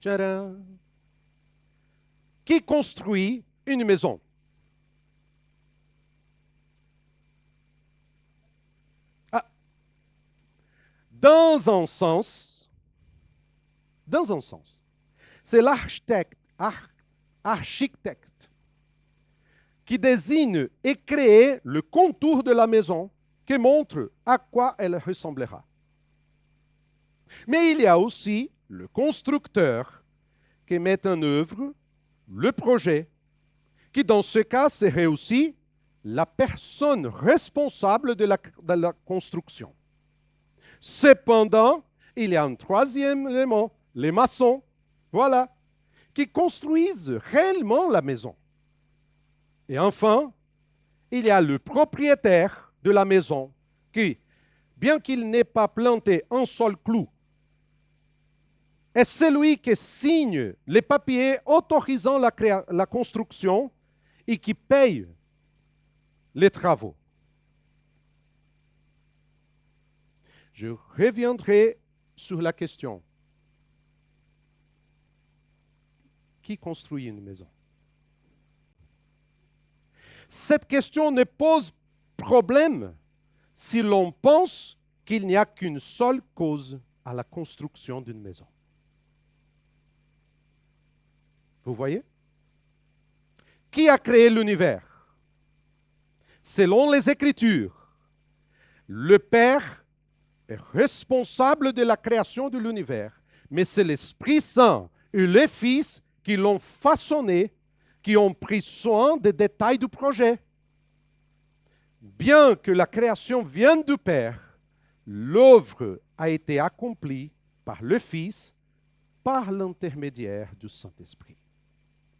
Tcharam! Qui construit une maison? Dans un sens, c'est l'architecte qui désigne et crée le contour de la maison qui montre à quoi elle ressemblera. Mais il y a aussi le constructeur qui met en œuvre le projet, qui dans ce cas serait aussi la personne responsable de la construction. Cependant, il y a un troisième élément, les maçons, voilà, qui construisent réellement la maison. Et enfin, il y a le propriétaire de la maison qui, bien qu'il n'ait pas planté un seul clou, est celui qui signe les papiers autorisant la construction et qui paye les travaux. Je reviendrai sur la question. Qui construit une maison? Cette question ne pose problème si l'on pense qu'il n'y a qu'une seule cause à la construction d'une maison. Vous voyez? Qui a créé l'univers? Selon les Écritures, le Père est responsable de la création de l'univers, mais c'est l'Esprit Saint et le Fils qui l'ont façonné, qui ont pris soin des détails du projet. Bien que la création vienne du Père, l'œuvre a été accomplie par le Fils, par l'intermédiaire du Saint-Esprit.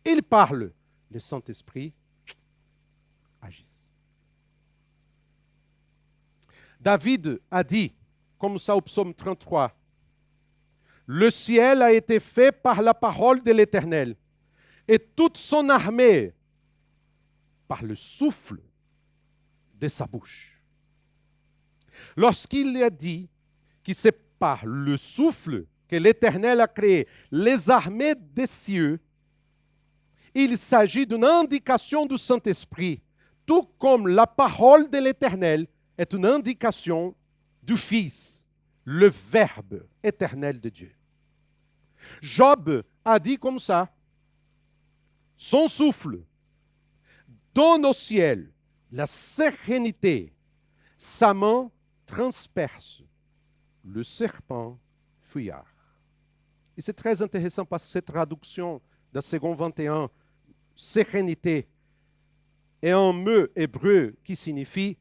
Il parle, le Saint-Esprit agit. David a dit, comme ça au psaume 33, « Le ciel a été fait par la parole de l'Éternel, et toute son armée par le souffle de sa bouche. » Lorsqu'il a dit que c'est par le souffle que l'Éternel a créé les armées des cieux, il s'agit d'une indication du Saint-Esprit, tout comme la parole de l'Éternel est une indication du Fils, le Verbe éternel de Dieu. Job a dit comme ça, son souffle donne au ciel la sérénité, sa main transperce le serpent fuyard. Et c'est très intéressant parce que cette traduction de second 21, sérénité, est un mot hébreu qui signifie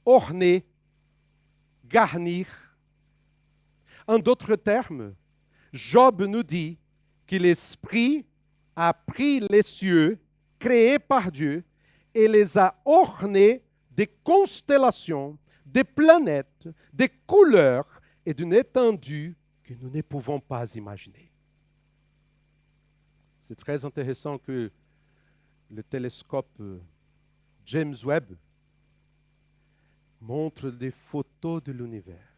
orner, garnir. En d'autres termes, Job nous dit que l'Esprit a pris les cieux créés par Dieu et les a ornés des constellations, des planètes, des couleurs et d'une étendue que nous ne pouvons pas imaginer. C'est très intéressant que le télescope James Webb montre des photos de l'univers.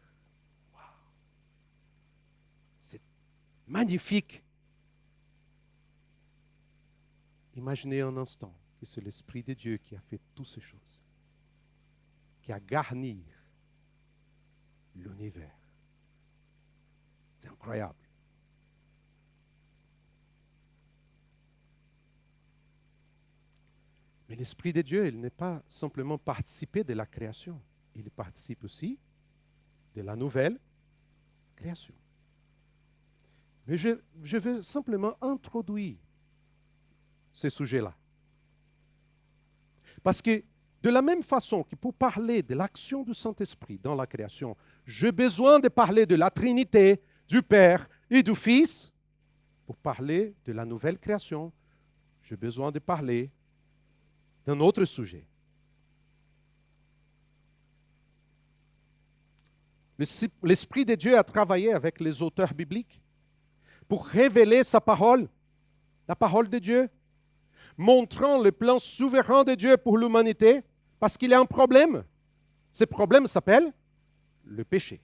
Wow. C'est magnifique. Imaginez un instant que c'est l'Esprit de Dieu qui a fait toutes ces choses, qui a garni l'univers. C'est incroyable. Mais l'Esprit de Dieu, il n'est pas simplement participé de la création. Il participe aussi de la nouvelle création. Mais je veux simplement introduire ce sujet-là. Parce que de la même façon que pour parler de l'action du Saint-Esprit dans la création, j'ai besoin de parler de la Trinité, du Père et du Fils. Pour parler de la nouvelle création, j'ai besoin de parler d'un autre sujet. L'Esprit de Dieu a travaillé avec les auteurs bibliques pour révéler sa parole, la parole de Dieu, montrant le plan souverain de Dieu pour l'humanité, parce qu'il y a un problème. Ce problème s'appelle le péché.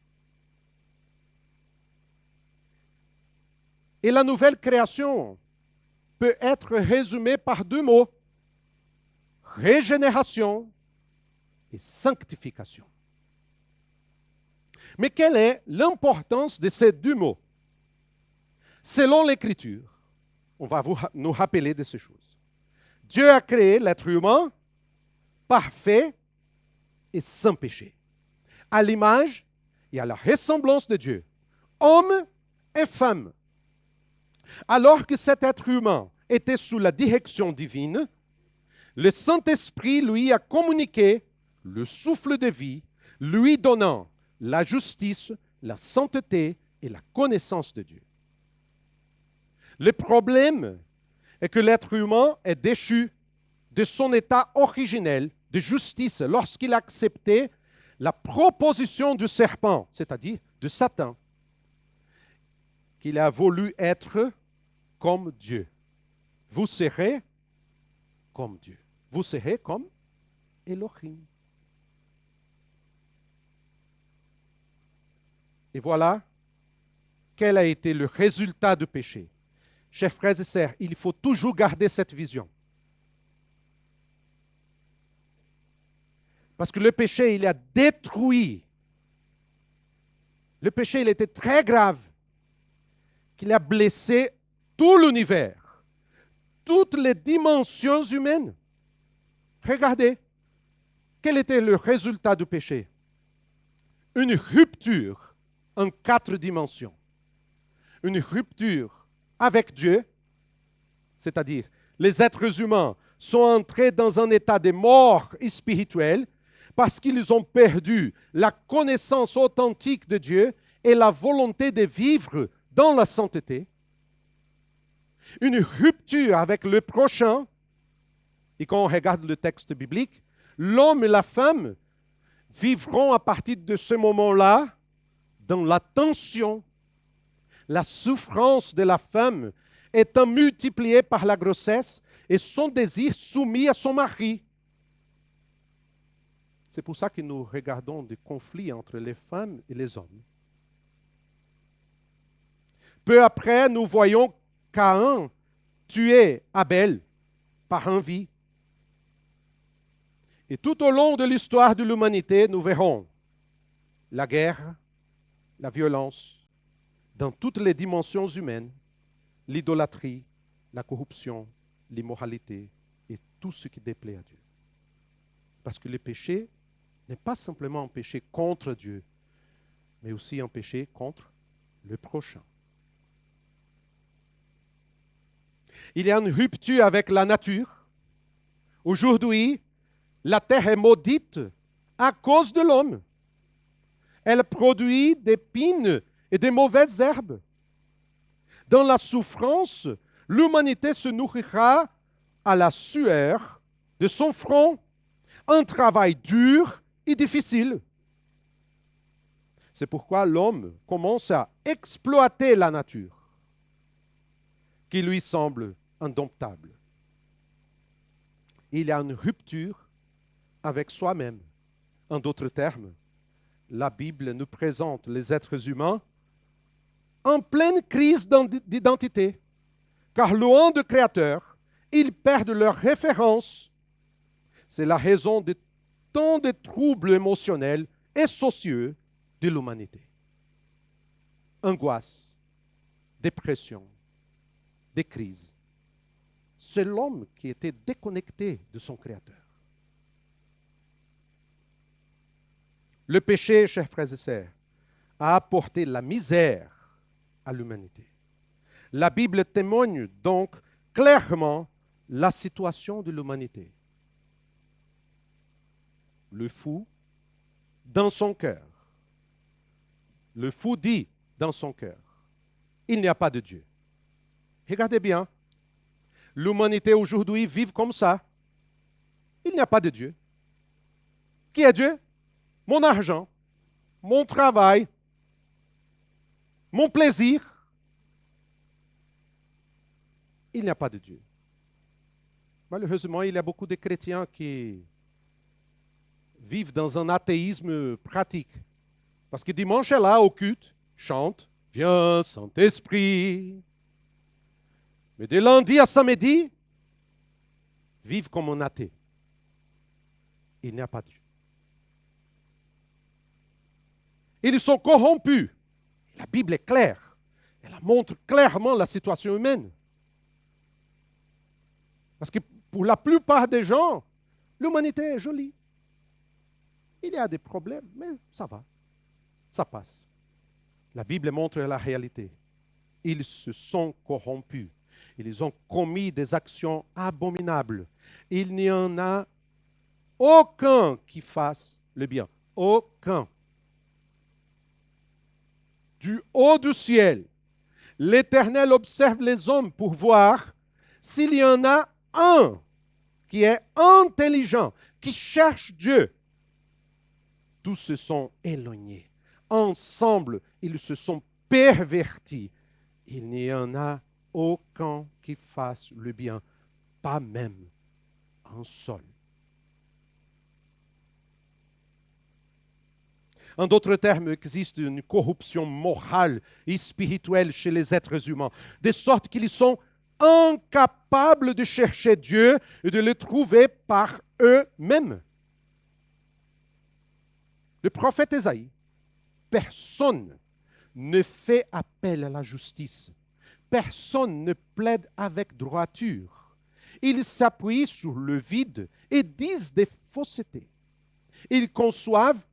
Et la nouvelle création peut être résumée par deux mots: régénération et sanctification. Mais quelle est l'importance de ces deux mots? Selon l'Écriture, on va nous rappeler de ces choses. Dieu a créé l'être humain parfait et sans péché, à l'image et à la ressemblance de Dieu, homme et femme. Alors que cet être humain était sous la direction divine, le Saint-Esprit lui a communiqué le souffle de vie, lui donnant la justice, la sainteté et la connaissance de Dieu. Le problème est que l'être humain est déchu de son état originel de justice lorsqu'il a accepté la proposition du serpent, c'est-à-dire de Satan, qu'il a voulu être comme Dieu. Vous serez comme Dieu. Vous serez comme Elohim. Et voilà quel a été le résultat du péché. Chers frères et sœurs, il faut toujours garder cette vision. Parce que le péché, il a détruit. Le péché, il était très grave. Qu'il a blessé tout l'univers, toutes les dimensions humaines. Regardez, quel était le résultat du péché? Une rupture en 4 dimensions. Une rupture avec Dieu, c'est-à-dire les êtres humains sont entrés dans un état de mort spirituelle parce qu'ils ont perdu la connaissance authentique de Dieu et la volonté de vivre dans la sainteté. Une rupture avec le prochain. Et quand on regarde le texte biblique, l'homme et la femme vivront à partir de ce moment-là dans la tension. La souffrance de la femme étant multipliée par la grossesse et son désir soumis à son mari. C'est pour ça que nous regardons des conflits entre les femmes et les hommes. Peu après, nous voyons Caïn tuer Abel par envie. Et tout au long de l'histoire de l'humanité, nous verrons la guerre, la violence, dans toutes les dimensions humaines, l'idolâtrie, la corruption, l'immoralité et tout ce qui déplaît à Dieu. Parce que le péché n'est pas simplement un péché contre Dieu, mais aussi un péché contre le prochain. Il y a une rupture avec la nature. Aujourd'hui, la terre est maudite à cause de l'homme. Elle produit des pines et des mauvaises herbes. Dans la souffrance, l'humanité se nourrira à la sueur de son front, un travail dur et difficile. C'est pourquoi l'homme commence à exploiter la nature, qui lui semble indomptable. Il y a une rupture avec soi-même. En d'autres termes, la Bible nous présente les êtres humains en pleine crise d'identité, car loin de Créateur, ils perdent leur référence. C'est la raison de tant de troubles émotionnels et sociaux de l'humanité. Angoisse, dépression, des crises. C'est l'homme qui était déconnecté de son Créateur. Le péché, chers frères et sœurs, a apporté la misère à l'humanité. La Bible témoigne donc clairement la situation de l'humanité. Le fou, dans son cœur. Le fou dit dans son cœur, il n'y a pas de Dieu. Regardez bien, l'humanité aujourd'hui vit comme ça. Il n'y a pas de Dieu. Qui est Dieu? Mon argent, mon travail, mon plaisir. Il n'y a pas de Dieu. Malheureusement, il y a beaucoup de chrétiens qui vivent dans un athéisme pratique. Parce que dimanche est là au culte, chante, viens Saint-Esprit. Mais de lundi à samedi, vivent comme un athée. Il n'y a pas Dieu. Ils sont corrompus. La Bible est claire. Elle montre clairement la situation humaine. Parce que pour la plupart des gens, l'humanité est jolie. Il y a des problèmes, mais ça va. Ça passe. La Bible montre la réalité. Ils se sont corrompus. Ils ont commis des actions abominables. Il n'y en a aucun qui fasse le bien. Aucun. Du haut du ciel, l'Éternel observe les hommes pour voir s'il y en a un qui est intelligent, qui cherche Dieu. Tous se sont éloignés. Ensemble, ils se sont pervertis. Il n'y en a aucun qui fasse le bien, pas même un seul. En d'autres termes, il existe une corruption morale et spirituelle chez les êtres humains, de sorte qu'ils sont incapables de chercher Dieu et de le trouver par eux-mêmes. Le prophète Ésaïe, personne ne fait appel à la justice. Personne ne plaide avec droiture. Ils s'appuient sur le vide et disent des faussetés. Ils conçoivent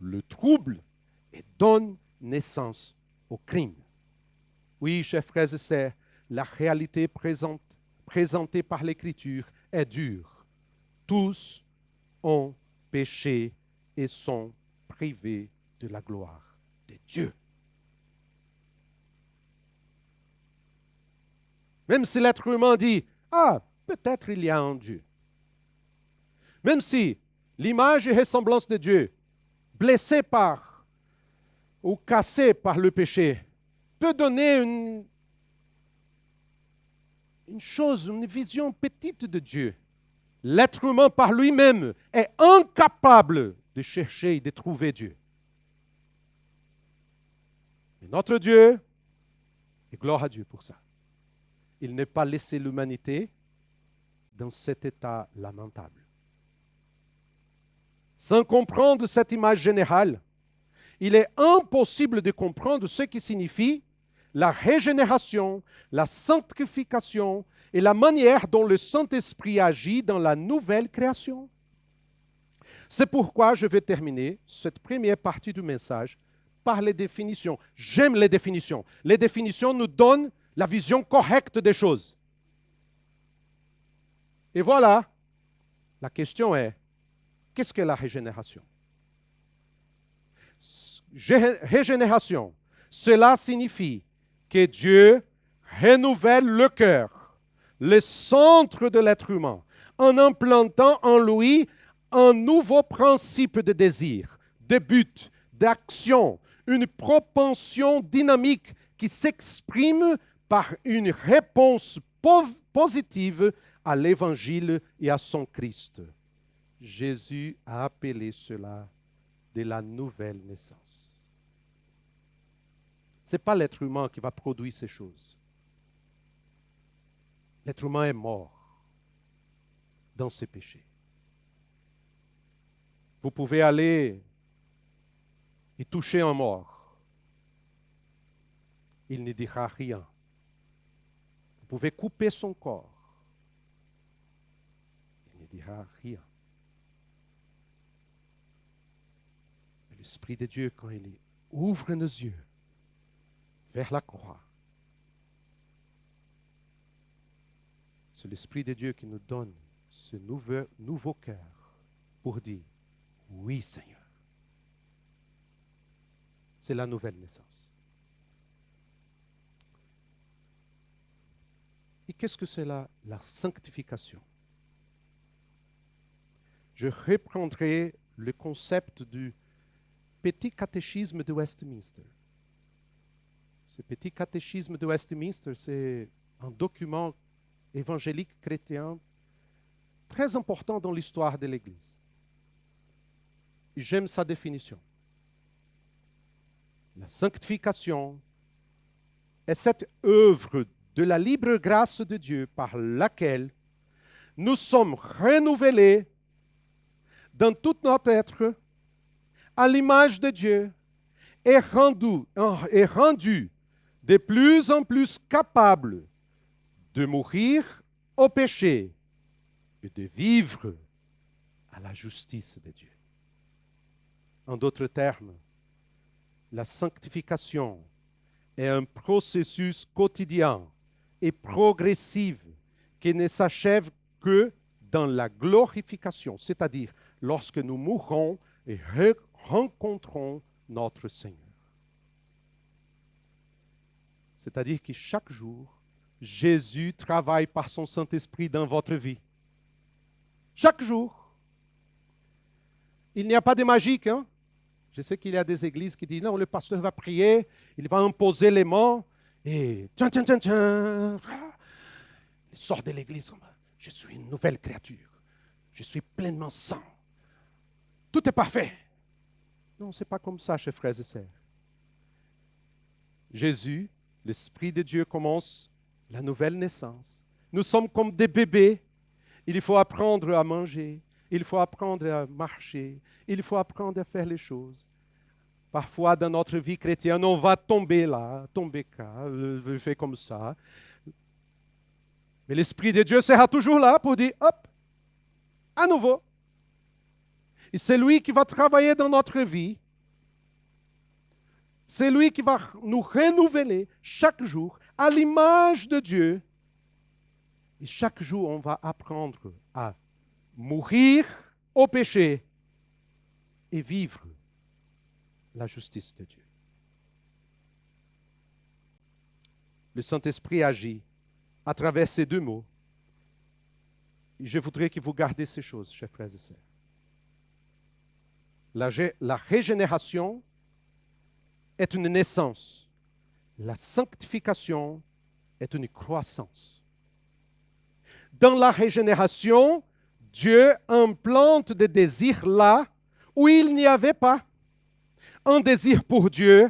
le trouble et donnent naissance au crime. Oui, chers frères et sœurs, la réalité présentée par l'Écriture est dure. Tous ont péché et sont privés de la gloire de Dieu. Même si l'être humain dit, ah, peut-être il y a un Dieu. Même si l'image et ressemblance de Dieu, blessée par ou cassée par le péché, peut donner une vision petite de Dieu. L'être humain par lui-même est incapable de chercher et de trouver Dieu. Et notre Dieu, et gloire à Dieu pour ça, il n'a pas laissé l'humanité dans cet état lamentable. Sans comprendre cette image générale, il est impossible de comprendre ce qui signifie la régénération, la sanctification et la manière dont le Saint-Esprit agit dans la nouvelle création. C'est pourquoi je vais terminer cette première partie du message par les définitions. J'aime les définitions. Les définitions nous donnent la vision correcte des choses. Et voilà, la question est, qu'est-ce que la régénération? régénération, cela signifie que Dieu renouvelle le cœur, le centre de l'être humain, en implantant en lui un nouveau principe de désir, de but, d'action, une propension dynamique qui s'exprime par une réponse positive à l'Évangile et à son Christ. Jésus a appelé cela de la nouvelle naissance. Ce n'est pas l'être humain qui va produire ces choses. L'être humain est mort dans ses péchés. Vous pouvez aller et toucher un mort. Il ne dira rien. Vous pouvez couper son corps. Il ne dira rien. Mais l'Esprit de Dieu, quand il ouvre nos yeux vers la croix, c'est l'Esprit de Dieu qui nous donne ce nouveau cœur pour dire « Oui, Seigneur ». C'est la nouvelle naissance. Et qu'est-ce que c'est la sanctification? Je reprendrai le concept du petit catéchisme de Westminster. Ce petit catéchisme de Westminster, c'est un document évangélique chrétien très important dans l'histoire de l'Église. J'aime sa définition. La sanctification est cette œuvre de la libre grâce de Dieu par laquelle nous sommes renouvelés dans tout notre être à l'image de Dieu et rendus de plus en plus capables de mourir au péché et de vivre à la justice de Dieu. En d'autres termes, la sanctification est un processus quotidien et progressif qui ne s'achève que dans la glorification, c'est-à-dire lorsque nous mourrons et rencontrons notre Seigneur. C'est-à-dire que chaque jour, Jésus travaille par son Saint-Esprit dans votre vie. Chaque jour. Il n'y a pas de magique, hein? Je sais qu'il y a des églises qui disent, non, le pasteur va prier, il va imposer les mains, et tiens, tiens, tiens, tiens, il sort de l'église comme, je suis une nouvelle créature, je suis pleinement saint, tout est parfait. Non, ce n'est pas comme ça, chers frères et sœurs. Jésus, l'Esprit de Dieu commence la nouvelle naissance. Nous sommes comme des bébés, il faut apprendre à manger, il faut apprendre à marcher, il faut apprendre à faire les choses. Parfois, dans notre vie chrétienne, on va tomber là, tomber là, faire comme ça. Mais l'Esprit de Dieu sera toujours là pour dire, hop, à nouveau. Et c'est lui qui va travailler dans notre vie. C'est lui qui va nous renouveler chaque jour à l'image de Dieu. Et chaque jour, on va apprendre à mourir au péché et vivre la justice de Dieu. Le Saint-Esprit agit à travers ces deux mots. Et je voudrais que vous gardiez ces choses, chers frères et sœurs. La régénération est une naissance. La sanctification est une croissance. Dans la régénération, Dieu implante des désirs là où il n'y avait pas. Un désir pour Dieu,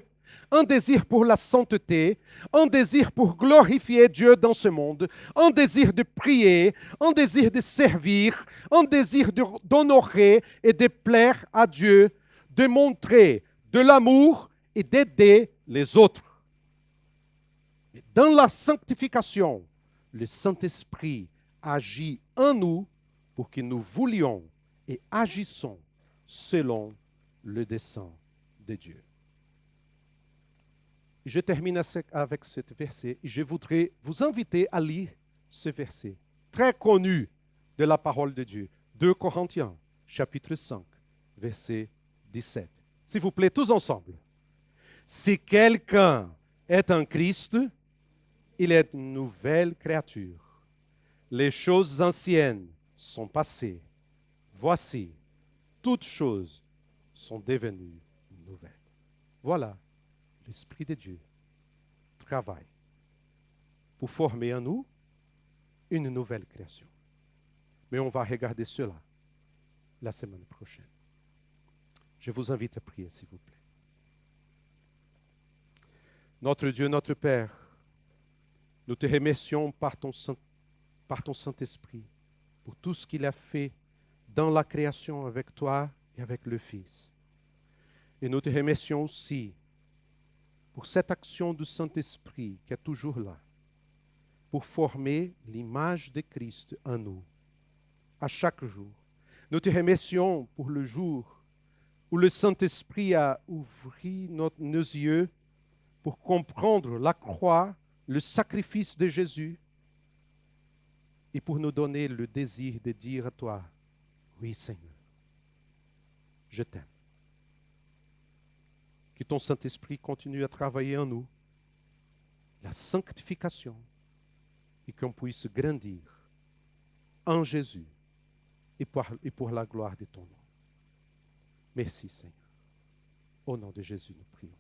un désir pour la sainteté, un désir pour glorifier Dieu dans ce monde, un désir de prier, un désir de servir, un désir d'honorer et de plaire à Dieu, de montrer de l'amour et d'aider les autres. Et dans la sanctification, le Saint-Esprit agit en nous pour que nous voulions et agissons selon le dessein de Dieu. Je termine avec ce verset et je voudrais vous inviter à lire ce verset très connu de la parole de Dieu. 2 Corinthiens, chapitre 5, verset 17. S'il vous plaît, tous ensemble. Si quelqu'un est en Christ, il est une nouvelle créature. Les choses anciennes sont passées. Voici, toutes choses sont devenues nouvelles. Voilà, l'Esprit de Dieu travaille pour former en nous une nouvelle création. Mais on va regarder cela la semaine prochaine. Je vous invite à prier, s'il vous plaît. Notre Dieu, notre Père, nous te remercions par ton Saint-Esprit pour tout ce qu'il a fait dans la création avec toi et avec le Fils. Et nous te remercions aussi pour cette action du Saint-Esprit qui est toujours là, pour former l'image de Christ en nous, à chaque jour. Nous te remercions pour le jour où le Saint-Esprit a ouvert nos yeux pour comprendre la croix, le sacrifice de Jésus, et pour nous donner le désir de dire à toi, oui Seigneur, je t'aime. Que ton Saint-Esprit continue à travailler en nous, la sanctification, et qu'on puisse grandir en Jésus et pour la gloire de ton nom. Merci Seigneur. Au nom de Jésus, nous prions.